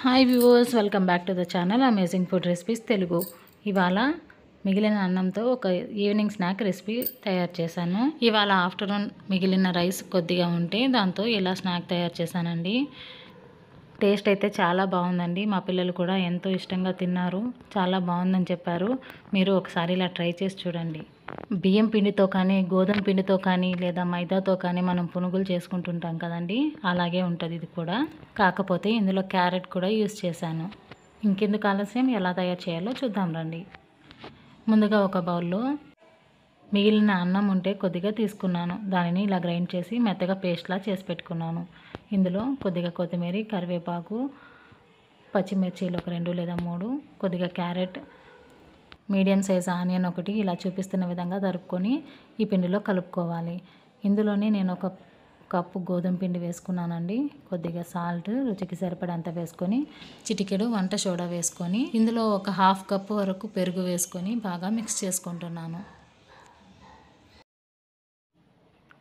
Hi viewers, welcome back to the channel amazing food recipes Telugu. ఇవాళ మిగిలిన అన్నంతో ఒక ఈవినింగ్ స్నాక్ రెసిపీ తయారు చేశాను. ఇవాళ ఆఫ్టర్నూన్ మిగిలిన రైస్ కొద్దిగా ఉంటే దాంతో ఇలా స్నాక్ తయారు చేశానండి. టేస్ట్ అయితే చాలా బాగుందండి. మా పిల్లలు కూడా ఎంతో ఇష్టంగా తిన్నారు. చాలా బాగుందని చెప్పారు. మీరు ఒకసారి ఇలా ట్రై చేసి చూడండి. బియ్యం పిండితో కానీ, గోధుమ పిండితో కానీ, లేదా మైదాతో కానీ మనం పునుగులు చేసుకుంటుంటాం కదండి, అలాగే ఉంటుంది ఇది కూడా. కాకపోతే ఇందులో క్యారెట్ కూడా యూస్ చేశాను. ఇంకెందుకు ఆలస్యం, ఎలా తయారు చేయాలో చూద్దాం రండి. ముందుగా ఒక బౌల్లో మిగిలిన అన్నం ఉంటే కొద్దిగా తీసుకున్నాను. దానిని ఇలా గ్రైండ్ చేసి మెత్తగా పేస్ట్లా చేసి పెట్టుకున్నాను. ఇందులో కొద్దిగా కొత్తిమీర, కరివేపాకు, పచ్చిమిర్చీలు ఒక 2 లేదా 3, కొద్దిగా క్యారెట్, మీడియం సైజ్ ఆనియన్ ఒకటి ఇలా చూపిస్తున్న విధంగా తరుపుకొని ఈ పిండిలో కలుపుకోవాలి. ఇందులోనే నేను ఒక కప్పు గోధుమ పిండి వేసుకున్నానండి. కొద్దిగా సాల్ట్ రుచికి సరిపడంత వేసుకొని, చిటికెడు వంట సోడా వేసుకొని, ఇందులో ఒక 1/2 కప్పు వరకు పెరుగు వేసుకొని బాగా మిక్స్ చేసుకుంటున్నాను.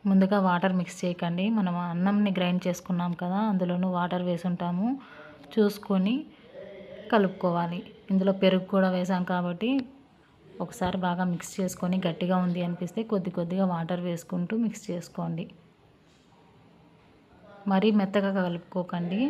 ముందుగా వాటర్ మిక్స్ చేయకండి. మనం అన్నంని గ్రైండ్ చేసుకున్నాం కదా, అందులోనూ వాటర్ వేసుంటాము. చూసుకొని కలుపుకోవాలి. ఇందులో పెరుగు కూడా వేసాం కాబట్టి ఒకసారి బాగా మిక్స్ చేసుకొని, గట్టిగా ఉంది అనిపిస్తే కొద్ది కొద్దిగా వాటర్ వేసుకుంటూ మిక్స్ చేసుకోండి. మరీ మెత్తగా కలుపుకోకండి,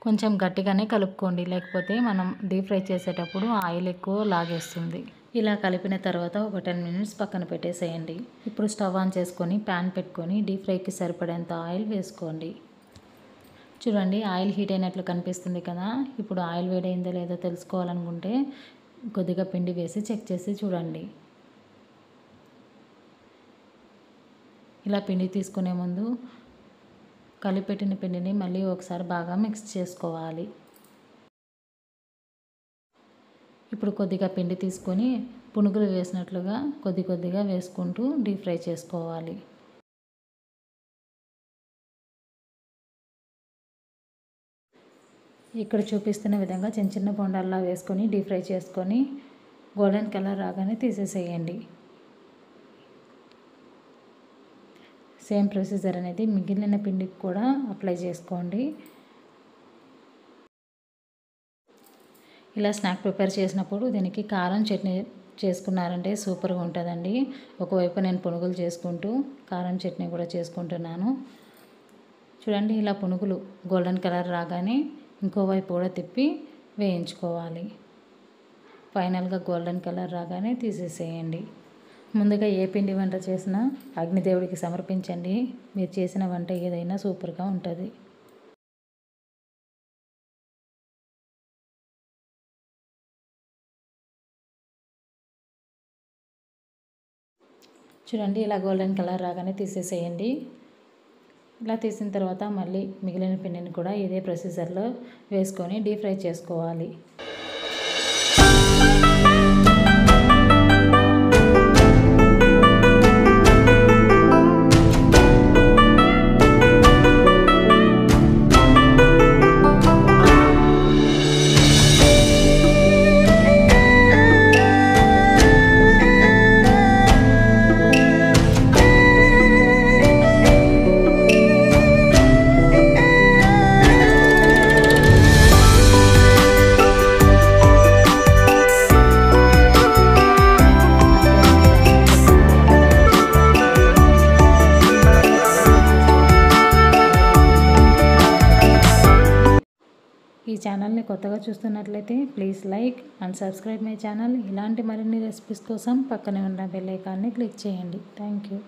కొంచెం గట్టిగానే కలుపుకోండి. లేకపోతే మనం డీప్ ఫ్రై చేసేటప్పుడు ఆయిల్ ఎక్కువ లాగేస్తుంది. ఇలా కలిపిన తర్వాత ఒక 10 మినిట్స్ పక్కన పెట్టేసేయండి. ఇప్పుడు స్టవ్ ఆన్ చేసుకొని ప్యాన్ పెట్టుకొని డీప్ ఫ్రైకి సరిపడేంత ఆయిల్ వేసుకోండి. చూడండి, ఆయిల్ హీట్ అయినట్లు కనిపిస్తుంది కదా. ఇప్పుడు ఆయిల్ వేడైందో లేదో తెలుసుకోవాలనుకుంటే కొద్దిగా పిండి వేసి చెక్ చేసి చూడండి. ఇలా పిండి తీసుకునే ముందు కలిపెట్టిన పిండిని మళ్ళీ ఒకసారి బాగా మిక్స్ చేసుకోవాలి. ఇప్పుడు కొద్దిగా పిండి తీసుకొని పునుగులు వేసినట్లుగా కొద్ది కొద్దిగా వేసుకుంటూ డీప్ ఫ్రై చేసుకోవాలి. ఇక్కడ చూపిస్తున్న విధంగా చిన్న చిన్న బొండాల్లా వేసుకొని డీప్ ఫ్రై చేసుకొని గోల్డెన్ కలర్ రాగానే తీసేసేయండి. సేమ్ ప్రొసీజర్ అనేది మిగిలిన పిండికి కూడా అప్లై చేసుకోండి. ఇలా స్నాక్ ప్రిపేర్ చేసినప్పుడు దీనికి కారం చట్నీ చేసుకున్నారంటే సూపర్గా ఉంటుందండి. ఒకవైపు నేను పునుగులు చేసుకుంటూ కారం చట్నీ కూడా చేసుకుంటున్నాను. చూడండి, ఇలా పునుగులు గోల్డెన్ కలర్ రాగానే ఇంకోవైపు కూడా తిప్పి వేయించుకోవాలి. ఫైనల్గా గోల్డెన్ కలర్ రాగానే తీసేసేయండి. ముందుగా ఏ పిండి వంట చేసినా అగ్నిదేవుడికి సమర్పించండి. మీరు చేసిన వంట ఏదైనా సూపర్గా ఉంటుంది. చూడండి, ఇలా గోల్డెన్ కలర్ రాగానే తీసేసేయండి. ఇలా తీసిన తర్వాత మళ్ళీ మిగిలిన పిండిని కూడా ఇదే ప్రొసీజర్లో వేసుకొని డీప్ ఫ్రై చేసుకోవాలి. ఈ ఛానల్ని కొత్తగా చూస్తున్నట్లయితే please like and subscribe my channel. ఇలాంటి మరిన్ని రెసిపీస్ కోసం పక్కనే ఉన్న బెల్ ఐకాన్ని క్లిక్ చేయండి. Thank you.